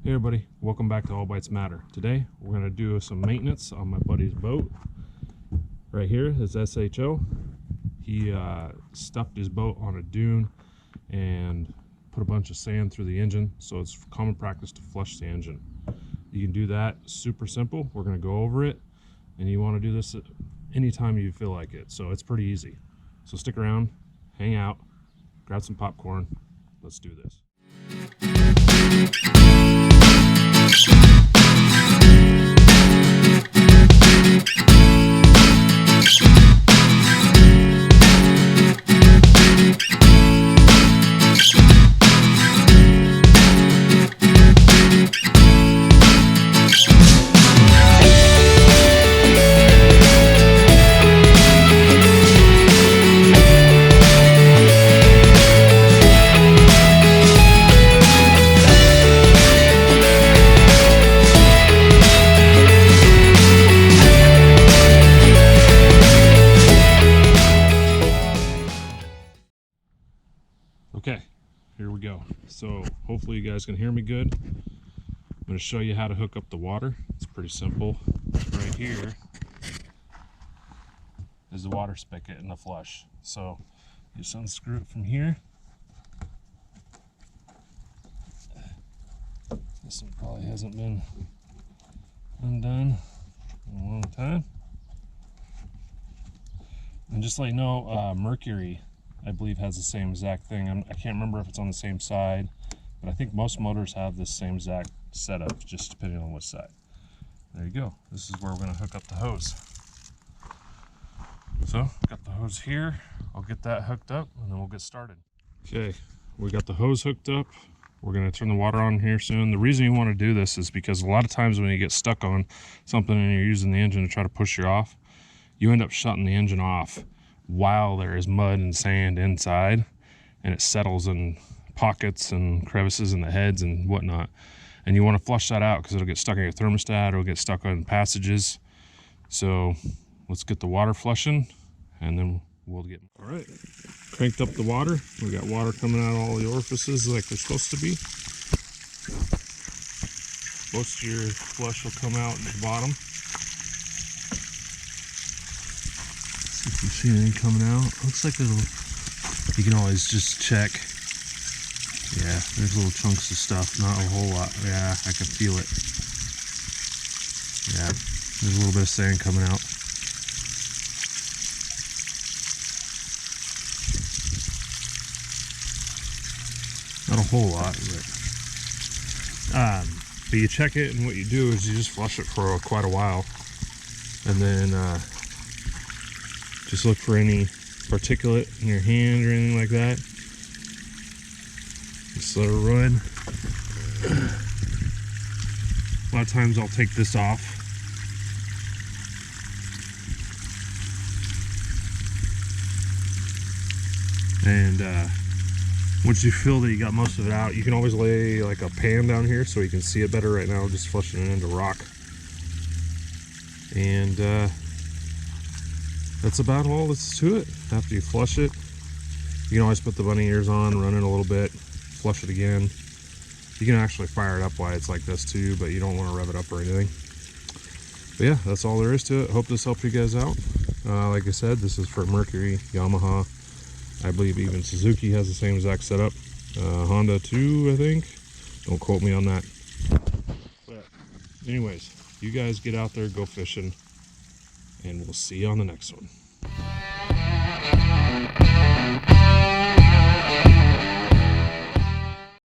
Hey everybody, welcome back to All Bites Matter. Today we're going to do some maintenance on my buddy's boat. Right here is SHO. He stuffed his boat on a dune and put a bunch of sand through the engine, so it's common practice to flush the engine. You can do that super simple. We're going to go over it, and you want to do this anytime you feel like it, so it's pretty easy. So stick around, hang out, grab some popcorn, let's do this. Okay, here we go. So hopefully you guys can hear me good. I'm going to show you how to hook up the water. It's pretty simple. Right here is the water spigot and the flush. So you just unscrew it from here. This one probably hasn't been undone in a long time. And just let you know, Mercury, I believe, has the same exact thing. I can't remember if it's on the same side, but I think most motors have this same exact setup, just depending on which side. There you go. This is where we're going to hook up the hose. So, got the hose here. I'll get that hooked up, and then we'll get started. Okay, we got the hose hooked up. We're going to turn the water on here soon. The reason you want to do this is because a lot of times when you get stuck on something and you're using the engine to try to push you off, you end up shutting the engine off while there is mud and sand inside, and it settles in pockets and crevices in the heads and whatnot, and you want to flush that out because it'll get stuck in your thermostat or it'll get stuck on passages. So let's get the water flushing, and then we'll get all right. Cranked up the water. We got water coming out of all the orifices like they're supposed to be. Most of your flush will come out at the bottom. See if you see anything coming out. Looks like you can always just check. Yeah, there's little chunks of stuff, not a whole lot. Yeah, I can feel it. Yeah, there's a little bit of sand coming out. Not a whole lot, but you check it, and what you do is you just flush it for quite a while, and then just look for any particulate in your hand or anything like that. Just let it run. A lot of times I'll take this off. And once you feel that you got most of it out, you can always lay like a pan down here so you can see it better. Right now I'm just flushing it into rock. And that's about all that's to it. After you flush it, you can always put the bunny ears on, run it a little bit, flush it again. You can actually fire it up while it's like this too, but you don't want to rev it up or anything. But yeah, that's all there is to it. Hope this helped you guys out. Like I said, this is for Mercury, Yamaha. I believe even Suzuki has the same exact setup. Honda too, I think. Don't quote me on that. But anyways, you guys get out there, go fishing, and we'll see you on the next one.